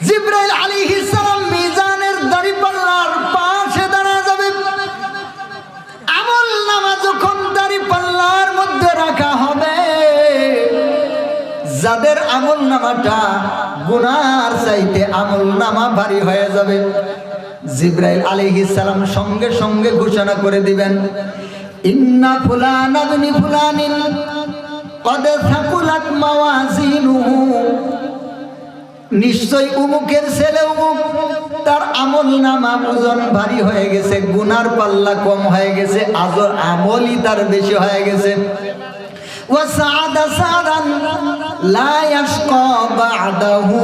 জিবরাইল আলাইহিস সালাম মিজানের দাঁড়িপাল্লার পাশে দাঁড়া যাবে। আমল নামা যখন দাঁড়িপাল্লার মধ্যে রাখা হবে, যাদের আমল নামাটা গুনার চাইতে আমল নামা ভারী হয়ে যাবে, জিবরাইল আলাইহিস সালাম সঙ্গে সঙ্গে ঘোষণা করে দিবেন, ইন্না ফুলানা বিনি ফুলানিন কদ সাকুলাত মাওয়াজিনুহু, নিশ্চয় উমুকের ছেলে উমুক, তার আমল নামা ওজন ভারী হয়ে গেছে, গুনার পাল্লা কম হয়ে গেছে, আমলই তার বেশি হয়ে গেছে। ওয়া সাআদা সাআদান লা ইয়াশকা বা'দাহু